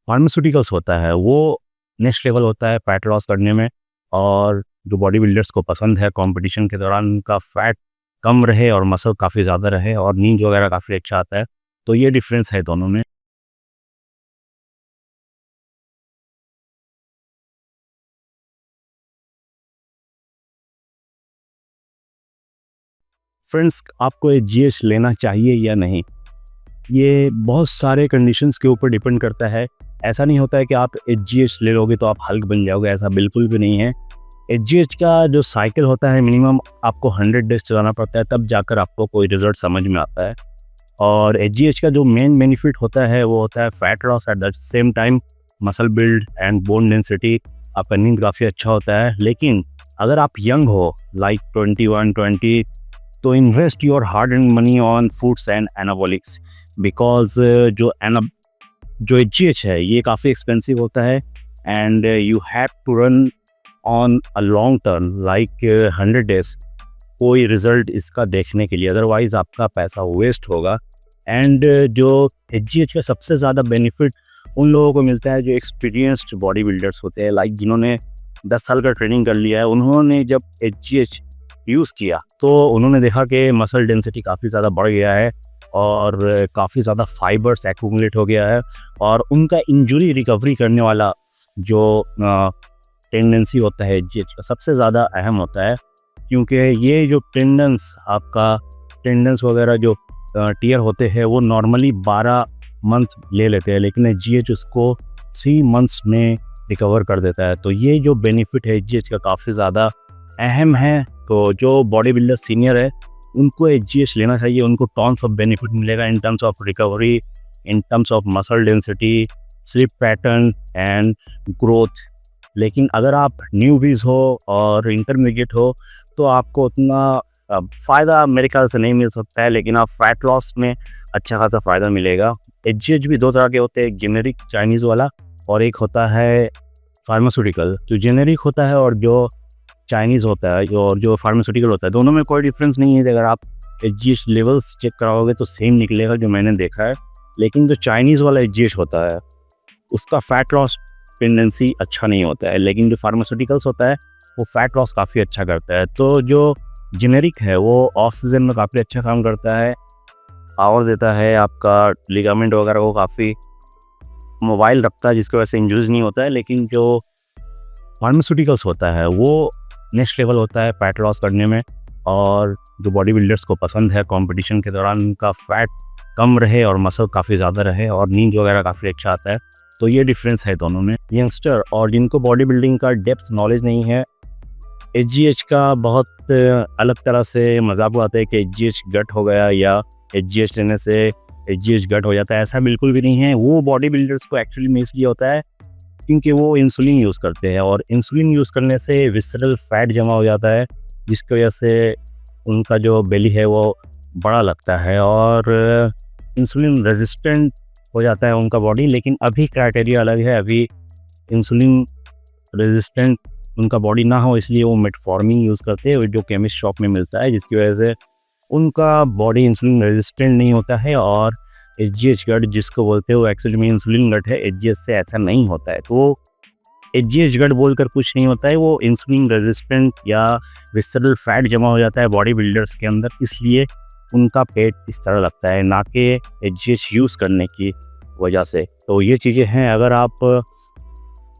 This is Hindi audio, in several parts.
फार्मास्यूटिकल्स होता है वो नेक्स्ट लेवल होता है फैट लॉस करने में। और जो बॉडी बिल्डर्स को पसंद है कंपटीशन के दौरान उनका फैट कम रहे और मसल काफ़ी ज़्यादा रहे और नींद वगैरह काफ़ी अच्छा आता है, तो ये डिफरेंस है दोनों में। फ्रेंड्स, आपको ये जीएच लेना चाहिए या नहीं, ये बहुत सारे कंडीशंस के ऊपर डिपेंड करता है। ऐसा नहीं होता है कि आप एचजीएच ले लोगे तो आप हल्क बन जाओगे, ऐसा बिल्कुल भी नहीं है। एचजीएच का जो साइकिल होता है मिनिमम आपको 100 डेज चलाना पड़ता है, तब जाकर आपको कोई रिजल्ट समझ में आता है। और एचजीएच का जो मेन बेनिफिट होता है वो होता है fat loss, at the same time muscle build and bone density. आपका नींद काफ़ी अच्छा होता है। लेकिन अगर आप यंग हो लाइक 21-20, तो invest your hard and money on foods and anabolics, because जो एचजीएच है ये काफ़ी एक्सपेंसिव होता है and you have to run on a long term like 100 days कोई रिजल्ट इसका देखने के लिए, अदरवाइज आपका पैसा वेस्ट होगा। एंड जो एचजीएच का सबसे ज़्यादा बेनिफिट उन लोगों को मिलता है जो एक्सपीरियंस्ड बॉडी बिल्डर्स होते हैं, लाइक जिन्होंने 10 साल का ट्रेनिंग कर लिया है। उन्होंने जब एचजीएच यूज़ किया तो उन्होंने देखा कि मसल डेंसिटी काफ़ी ज़्यादा बढ़ गया है और काफ़ी ज़्यादा फाइबर्स एक्यूमुलेट हो गया है और उनका इंजरी रिकवरी करने वाला जो टेंडेंसी होता है एचजीएच का सबसे ज़्यादा अहम होता है, क्योंकि ये जो टेंडेंस वगैरह जो टीयर होते हैं वो नॉर्मली 12 मंथ ले लेते हैं, लेकिन एचजीएच उसको 3 मंथ्स में रिकवर कर देता है। तो ये जो बेनिफिट है एचजीएच का काफ़ी ज़्यादा अहम है। तो जो बॉडी बिल्डर सीनियर है उनको एचजीएच लेना चाहिए, उनको टॉन्स ऑफ बेनिफिट मिलेगा in terms of recovery, in terms of muscle density, sleep pattern and growth. लेकिन अगर आप न्यूबीज हो और इंटरमीडिएट हो तो आपको उतना फ़ायदा मेरे ख्याल से नहीं मिल सकता है, लेकिन आप फैट लॉस में अच्छा खासा फ़ायदा मिलेगा। एचजीएच भी दो तरह के होते हैं, एक जेनेरिक चाइनीज़ वाला और एक होता है फार्मास्यूटिकल। जो जेनेरिक होता है और जो चाइनीज़ होता है और जो फार्मास्यूटिकल होता है, दोनों में कोई डिफरेंस नहीं है। अगर आप एचजीएच लेवल्स चेक कराओगे तो सेम निकलेगा जो मैंने देखा है। लेकिन जो चाइनीज़ वाला एचजीएच होता है उसका फैट लॉस टेंडेंसी अच्छा नहीं होता है, लेकिन जो फार्मास्यूटिकल्स होता है वो फैट लॉस काफ़ी अच्छा करता है। तो जो जेनेरिक है वो ऑफ सीजन में काफ़ी अच्छा काम करता है, पावर देता है, आपका लिगामेंट वगैरह को काफ़ी मोबाइल रखता है जिसकी वजह से इंजरीज नहीं होता है। लेकिन जो फार्मास्यूटिकल्स होता है वो नेक्स्ट लेवल होता है फैट लॉस करने में। और जो बॉडी बिल्डर्स को पसंद है कंपटीशन के दौरान उनका फैट कम रहे और मसल काफ़ी ज़्यादा रहे और नींद वगैरह काफ़ी अच्छा आता है, तो ये डिफरेंस है दोनों में। यंगस्टर और जिनको बॉडी बिल्डिंग का डेप्थ नॉलेज नहीं है, एचजीएच का बहुत अलग तरह से मजाक उड़ाते हैं कि एचजीएच गट हो गया या एचजीएच लेने से एचजीएच गट हो जाता है। ऐसा बिल्कुल भी नहीं है। वो बॉडी बिल्डर्स को एक्चुअली में इसलिए होता है क्योंकि वो इंसुलिन यूज़ करते हैं और इंसुलिन यूज़ करने से विसरल फैट जमा हो जाता है, जिसकी वजह से उनका जो बेली है वो बड़ा लगता है और इंसुलिन रेजिस्टेंट हो जाता है उनका बॉडी। लेकिन अभी क्राइटेरिया अलग है, अभी इंसुलिन रेजिस्टेंट उनका बॉडी ना हो इसलिए वो मेटफॉर्मिन यूज़ करते हैं जो केमिस्ट शॉप में मिलता है, जिसकी वजह से उनका बॉडी इंसुलिन रेजिस्टेंट नहीं होता है। और एचजीएच गट जिसको बोलते हैं वो एक्चुअली में इंसुलिन गट है, एचजीएच से ऐसा नहीं होता है। तो एचजीएच गट बोलकर कुछ नहीं होता है, वो इंसुलिन रेजिस्टेंट या विसरल फैट जमा हो जाता है बॉडी बिल्डर्स के अंदर, इसलिए उनका पेट इस तरह लगता है, ना कि एचजीएच यूज़ करने की वजह से। तो ये चीज़ें हैं। अगर आप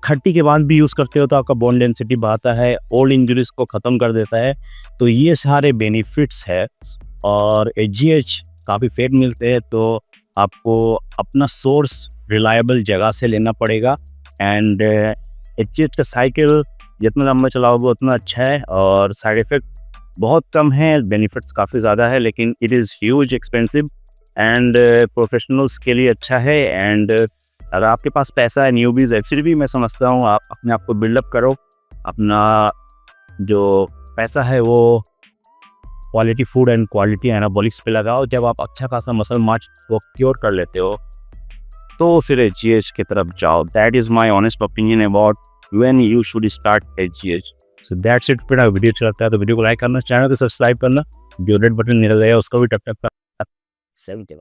30 के बाद भी यूज़ करते हो तो आपका बोन डेंसिटी बढ़ाता है, ओल्ड इंजरीज को ख़त्म कर देता है। तो ये सारे बेनिफिट्स है और एचजीएच काफ़ी फेट मिलते हैं, तो आपको अपना सोर्स रिलायबल जगह से लेना पड़ेगा। एंड एचजीएच का साइकिल जितना लंबा चलाओगे उतना अच्छा है और साइड इफ़ेक्ट बहुत कम है, बेनिफिट्स काफ़ी ज़्यादा है, लेकिन it is huge expensive and professionals के लिए अच्छा है। एंड अगर आपके पास पैसा है, न्यूबीज है, फिर भी मैं समझता हूँ आप अपने आप को बिल्डअप करो, अपना जो पैसा है वो quality food and quality anabolics पे लगाओ। जब आप अच्छा खासा मसल मास वो क्योर कर लेते हो तो फिर एचजीएच की तरफ जाओ। That is my honest opinion about when you should start HGH. So that's it. फिर वीडियो अच्छा लगता है तो वीडियो को लाइक करना, चैनल को सब्सक्राइब करना, जो रेड बटन निकल गया उसको भी टप टप कर 71